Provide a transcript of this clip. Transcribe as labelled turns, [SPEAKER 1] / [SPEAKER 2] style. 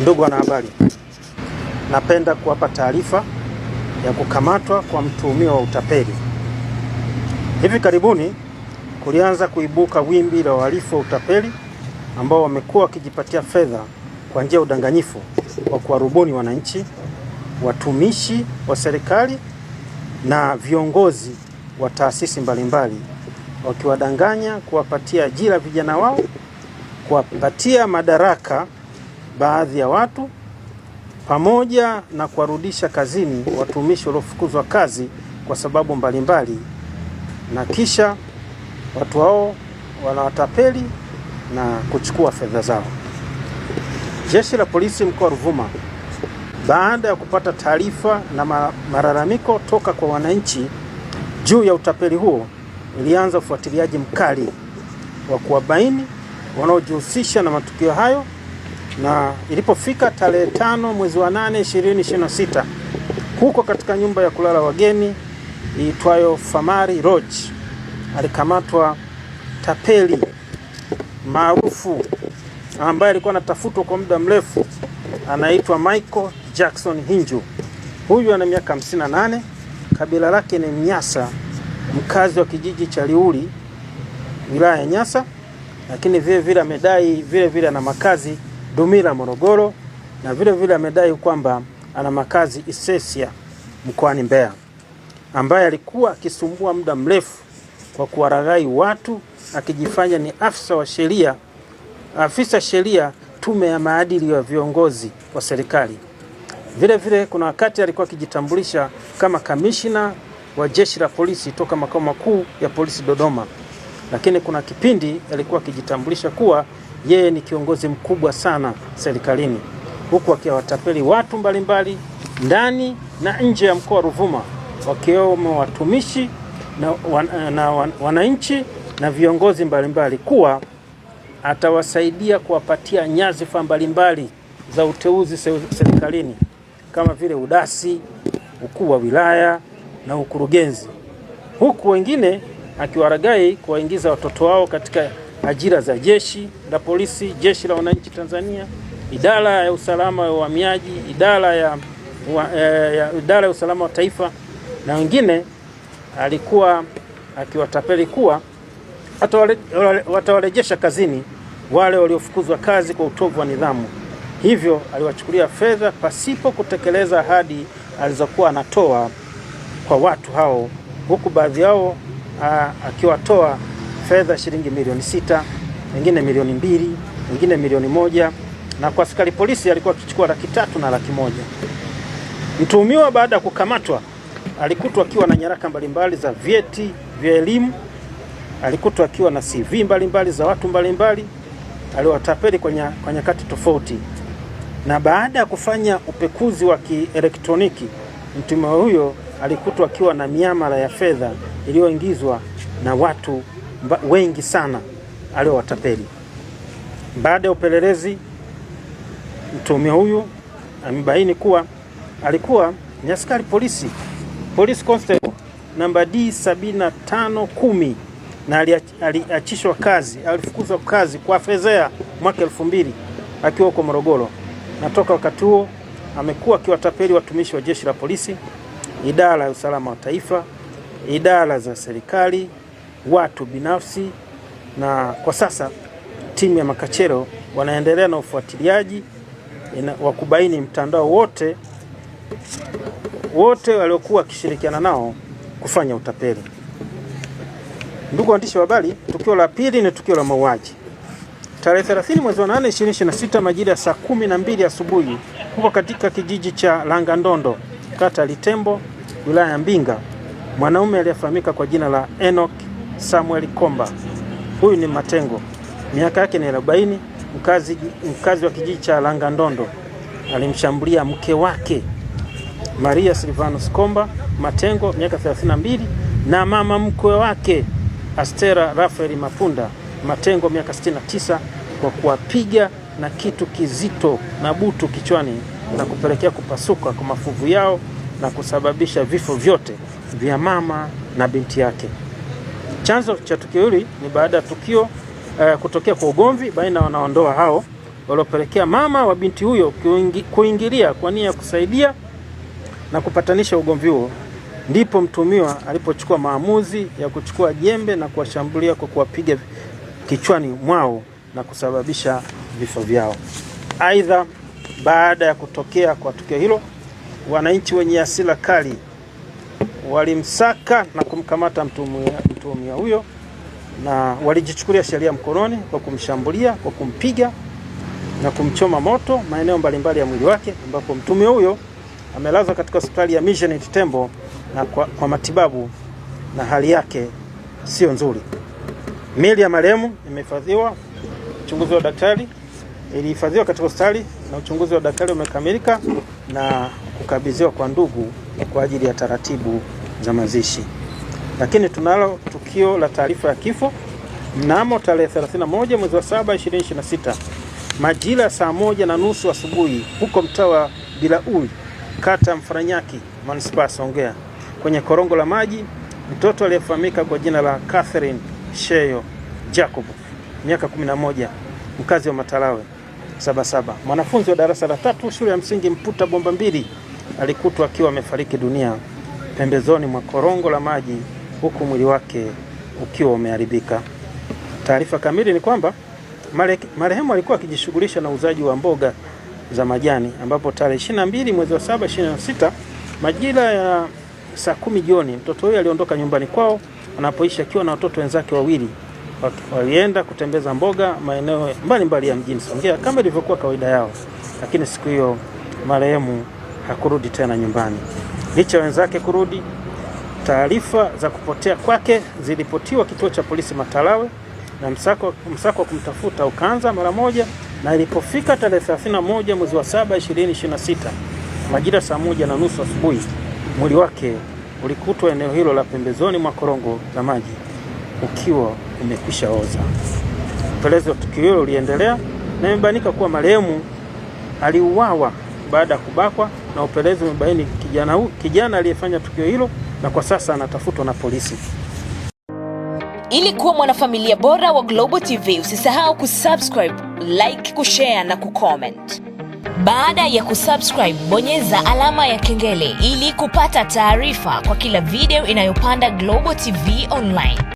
[SPEAKER 1] Ndugu wanahabari, napenda kuwapa taarifa ya kukamatwa kwa mtuhumiwa wa utapeli. Hivi karibuni kulianza kuibuka wimbi la wahalifu wa utapeli ambao wamekuwa wakijipatia fedha kwa njia ya udanganyifu wa kuwarubuni wananchi, watumishi wa serikali na viongozi wa taasisi mbalimbali, wakiwadanganya kuwapatia ajira vijana wao, kuwapatia madaraka baadhi ya watu, pamoja na kuwarudisha kazini watumishi waliofukuzwa kazi kwa sababu mbalimbali, na kisha watu hao wanawatapeli na kuchukua fedha zao. Jeshi la polisi mkoa wa Ruvuma, baada ya kupata taarifa na malalamiko toka kwa wananchi juu ya utapeli huo, ilianza ufuatiliaji mkali wa kuwabaini wanaojihusisha na matukio hayo, na ilipofika tarehe 5 mwezi wa 8 2026, huko katika nyumba ya kulala wageni iitwayo Famari Lodge, alikamatwa tapeli maarufu ambaye alikuwa anatafutwa kwa muda mrefu, anaitwa Michael Jackson Hinju. Huyu ana miaka 58, kabila lake ni Mnyasa, mkazi wa kijiji cha Liuli, wilaya ya Nyasa, lakini vile amedai vile ana makazi Dumila, Morogoro, na vile amedai kwamba ana makazi Isesia mkoani Mbeya, ambaye alikuwa akisumbua muda mrefu kwa kuwaraghai watu, akijifanya ni afisa sheria tume ya maadili ya viongozi wa serikali. Vile kuna wakati alikuwa akijitambulisha kama kamishna wa jeshi la polisi toka makao makuu ya polisi Dodoma, lakini kuna kipindi alikuwa akijitambulisha kuwa yeye ni kiongozi mkubwa sana serikalini, huku akiwatapeli watu mbalimbali ndani na nje ya mkoa wa Ruvuma, wakiwemo watumishi na wananchi na viongozi mbalimbali, kuwa atawasaidia kuwapatia nyadhifa mbalimbali za uteuzi serikalini kama vile udasi, ukuu wa wilaya na ukurugenzi, huku wengine akiwaragai kuwaingiza watoto wao katika ajira za jeshi la polisi, jeshi la wananchi Tanzania, idara ya usalama wa uhamiaji, idara ya usalama wa taifa, na wengine alikuwa akiwatapeli kuwa watawarejesha kazini wale waliofukuzwa kazi kwa utovu wa nidhamu. Hivyo aliwachukulia fedha pasipo kutekeleza ahadi alizokuwa anatoa kwa watu hao, huku baadhi yao akiwatoa fedha shilingi milioni 6, wengine milioni 2, wengine milioni 1, na kwa askari polisi alikuwa akichukua 300 na 100. Mtuhumiwa baada ya kukamatwa alikutwa akiwa na nyaraka mbalimbali za vyeti vya elimu, alikutwa akiwa na CV mbalimbali za watu mbalimbali aliowatapeli kwa nyakati tofauti, na baada ya kufanya upekuzi wa kielektroniki, mtuhumiwa huyo alikutwa akiwa na miamala ya fedha iliyoingizwa na watu wengi sana aliowatapeli. Baada ya upelelezi, mtuhumiwa huyu amebaini kuwa alikuwa ni askari polisi, police constable namba D7510, na aliachishwa kazi, alifukuzwa kazi kwa fedha mwaka 2000 akiwa huko Morogoro, na toka wakati huo amekuwa akiwatapeli watumishi wa jeshi la polisi, idara ya usalama wa taifa, idara za serikali, watu binafsi, na kwa sasa timu ya makachero wanaendelea na ufuatiliaji wa kubaini mtandao wote waliokuwa wakishirikiana nao kufanya utapeli. Ndugu waandishi wa habari, tukio la pili ni tukio la mauaji. Tarehe 30 mwezi wa 8 2026, majira ya saa 12 asubuhi, huko katika kijiji cha Langandondo, kata Litembo, wilaya ya Mbinga, mwanaume aliyefahamika kwa jina la Enoch Samuel Komba, huyu ni Matengo, miaka yake ni 40, mkazi wa kijiji cha Langandondo, alimshambulia mke wake Maria Silvanus Komba Matengo, miaka 32, na mama mkwe wake Astera Rafael Mapunda Matengo, miaka 69, kwa kuwapiga na kitu kizito na butu kichwani na kupelekea kupasuka kwa mafuvu yao na kusababisha vifo vyote vya mama na binti yake. Chanzo cha tukio hili ni baada ya tukio kutokea kwa ugomvi baina ya wanaondoa hao waliopelekea mama wa binti huyo kuingilia kwa nia ya kusaidia na kupatanisha ugomvi huo, ndipo mtumiwa alipochukua maamuzi ya kuchukua jembe na kuwashambulia kwa kuwapiga kichwani mwao na kusababisha vifo vyao. Aidha, baada ya kutokea kwa tukio hilo, wananchi wenye hasira kali walimsaka na kumkamata mtuhumiwa huyo na walijichukulia sheria mkononi kwa kumshambulia, kwa kumpiga na kumchoma moto maeneo mbalimbali ya mwili wake, ambapo mtuhumiwa huyo amelazwa katika hospitali ya Mission Tembo na kwa matibabu na hali yake sio nzuri. Miili ya marehemu imehifadhiwa, uchunguzi wa daktari ilihifadhiwa katika hospitali na uchunguzi wa daktari umekamilika na kukabidhiwa kwa ndugu kwa ajili ya taratibu za mazishi. Lakini tunalo tukio la taarifa ya kifo mnamo tarehe 31 mwezi wa 7 2026 majira saa 1:30 asubuhi huko mtaa wa Bilaui, kata Mfaranyaki, manispaa Songea, kwenye korongo la maji, mtoto aliyefahamika kwa jina la Catherine Sheyo Jacob, miaka 11, mkazi wa Matalawe Sabasaba, mwanafunzi wa darasa la 3 shule ya msingi Mputa Bomba 2, alikutwa akiwa amefariki dunia pembezoni mwa korongo la maji huku mwili wake ukiwa umeharibika. Taarifa kamili ni kwamba marehemu alikuwa akijishughulisha na uzaji wa mboga za majani, ambapo tarehe 22 mwezi wa 7 2026 majira ya saa 10 jioni mtoto huyo aliondoka nyumbani kwao anapoishi akiwa na watoto wenzake wawili. Walienda kutembeza mboga maeneo mbalimbali ya mjini Songea kama ilivyokuwa kawaida yao, lakini siku hiyo marehemu hakurudi tena nyumbani. Licha wenzake kurudi, taarifa za kupotea kwake zilipotiwa kituo cha polisi Matalawe na msako wa kumtafuta ukaanza mara moja, na ilipofika tarehe 31 mwezi wa 7 2026 majira saa 1:30 asubuhi mwili wake ulikutwa eneo hilo la pembezoni mwa korongo la maji ukiwa umekwisha oza. Upelelezi wa tukio hilo uliendelea na imebainika kuwa marehemu aliuawa baada ya kubakwa, na upelelezi umebaini kijana aliyefanya tukio hilo na kwa sasa anatafutwa na polisi.
[SPEAKER 2] Ili kuwa mwanafamilia bora wa Global TV, usisahau kusubscribe, like, kushare na kucomment. Baada ya kusubscribe, bonyeza alama ya kengele ili kupata taarifa kwa kila video inayopanda Global TV Online.